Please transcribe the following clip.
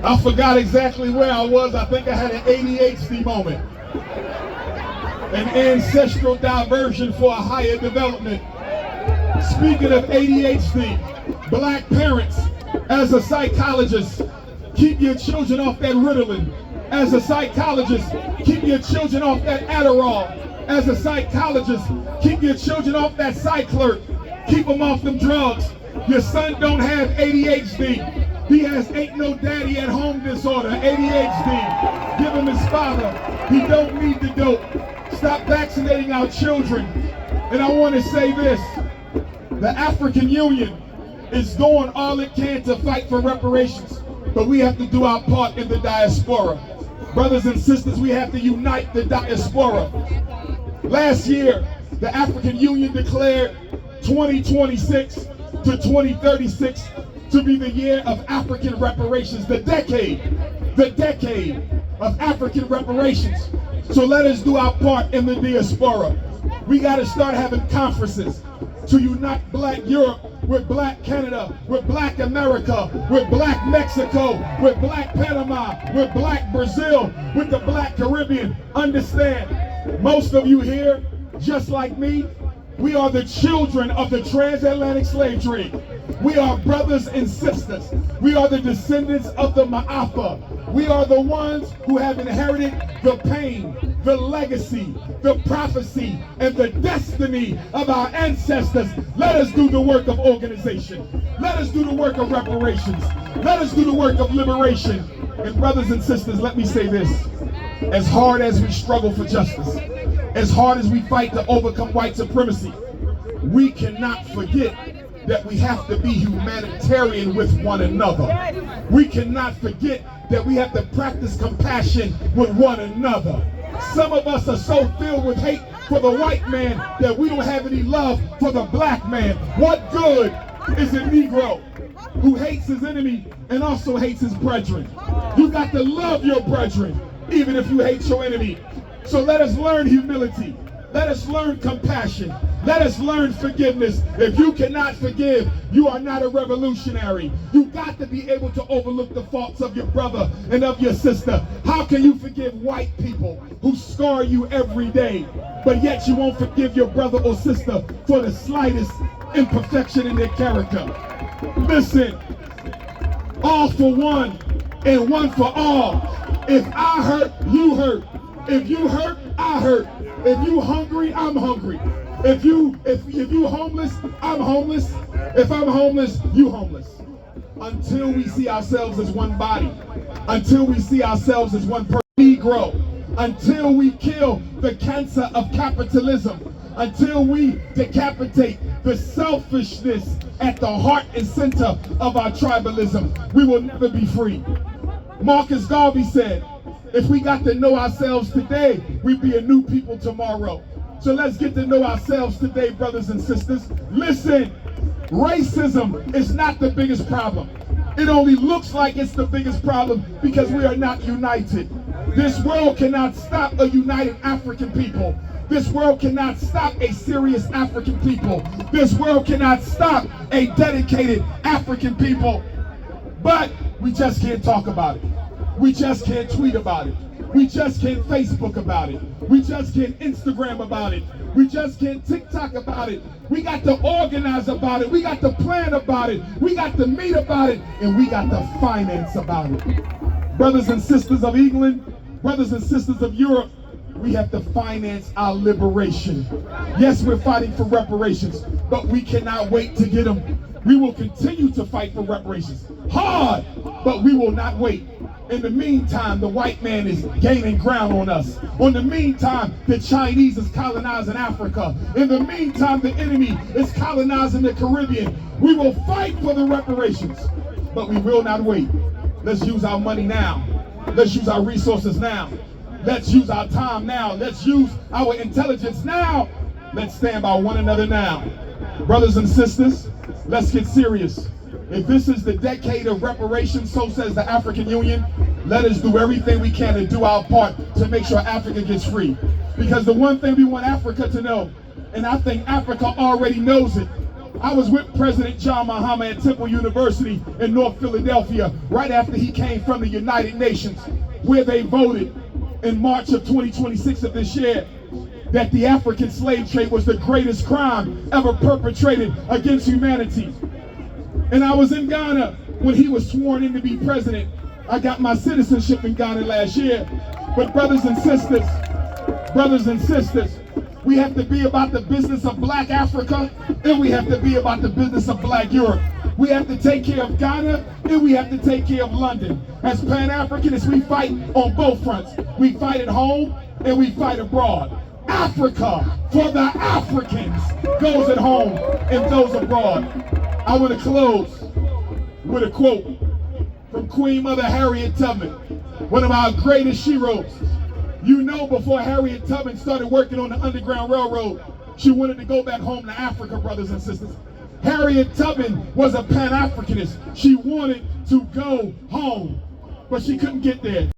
I forgot exactly where I was. I think I had an ADHD moment. An ancestral diversion for a higher development. Speaking of ADHD, black parents, as a psychologist, keep your children off that Ritalin. As a psychologist, keep your children off that Adderall. As a psychologist, keep your children off that Cyclert. Keep them off them drugs. Your son don't have ADHD. He has ain't no daddy at home disorder, ADHD. Give him his father. He don't need the dope. Stop vaccinating our children. And I want to say this. The African Union is doing all it can to fight for reparations. But we have to do our part in the diaspora. Brothers and sisters, we have to unite the diaspora. Last year, the African Union declared 2026 to 2036 to be the year of African reparations, the decade of African reparations. So let us do our part in the diaspora. We got to start having conferences to unite Black Europe with Black Canada, with Black America, with Black Mexico, with Black Panama, with Black Brazil, with the Black Caribbean. Understand, most of you here, just like me, we are the children of the transatlantic slave trade. We are brothers and sisters. We are the descendants of the Ma'afa. We are the ones who have inherited the pain, the legacy, the prophecy, and the destiny of our ancestors. Let us do the work of organization. Let us do the work of reparations. Let us do the work of liberation. And brothers and sisters, let me say this. As hard as we struggle for justice, as hard as we fight to overcome white supremacy, we cannot forget that we have to be humanitarian with one another. We cannot forget that we have to practice compassion with one another. Some of us are so filled with hate for the white man that we don't have any love for the black man. What good is a Negro who hates his enemy and also hates his brethren? You got to love your brethren even if you hate your enemy. So let us learn humility. Let us learn compassion. Let us learn forgiveness. If you cannot forgive, you are not a revolutionary. You got to be able to overlook the faults of your brother and of your sister. How can you forgive white people who scar you every day, but yet you won't forgive your brother or sister for the slightest imperfection in their character? Listen, all for one and one for all. If I hurt, you hurt. If you hurt, I hurt. If you hungry, I'm hungry. If you homeless, I'm homeless. If I'm homeless, you homeless. Until we see ourselves as one body, until we see ourselves as one Negro, until we kill the cancer of capitalism, until we decapitate the selfishness at the heart and center of our tribalism, we will never be free. Marcus Garvey said, if we got to know ourselves today, we'd be a new people tomorrow. So let's get to know ourselves today, brothers and sisters. Listen, racism is not the biggest problem. It only looks like it's the biggest problem because we are not united. This world cannot stop a united African people. This world cannot stop a serious African people. This world cannot stop a dedicated African people. But we just can't talk about it. We just can't tweet about it. We just can't Facebook about it. We just can't Instagram about it. We just can't TikTok about it. We got to organize about it. We got to plan about it. We got to meet about it. And we got to finance about it. Brothers and sisters of England, brothers and sisters of Europe, we have to finance our liberation. Yes, we're fighting for reparations, but we cannot wait to get them. We will continue to fight for reparations hard, but we will not wait. In the meantime, the white man is gaining ground on us. In the meantime, the Chinese is colonizing Africa. In the meantime, the enemy is colonizing the Caribbean. We will fight for the reparations, but we will not wait. Let's use our money now. Let's use our resources now. Let's use our time now. Let's use our intelligence now. Let's stand by one another now. Brothers and sisters, let's get serious. If this is the decade of reparations, so says the African Union, let us do everything we can to do our part to make sure Africa gets free. Because the one thing we want Africa to know, and I think Africa already knows it, I was with President John Mahama at Temple University in North Philadelphia right after he came from the United Nations, where they voted in March of 2026 of this year that the African slave trade was the greatest crime ever perpetrated against humanity. And I was in Ghana when he was sworn in to be president. I got my citizenship in Ghana last year. But brothers and sisters, we have to be about the business of black Africa, and we have to be about the business of black Europe. We have to take care of Ghana, and we have to take care of London. As Pan-Africanists, we fight on both fronts. We fight at home, and we fight abroad. Africa for the Africans, those at home and those abroad. I want to close with a quote from Queen Mother Harriet Tubman, one of our greatest heroes. You know, before Harriet Tubman started working on the Underground Railroad, she wanted to go back home to Africa, brothers and sisters. Harriet Tubman was a Pan-Africanist. She wanted to go home, but she couldn't get there.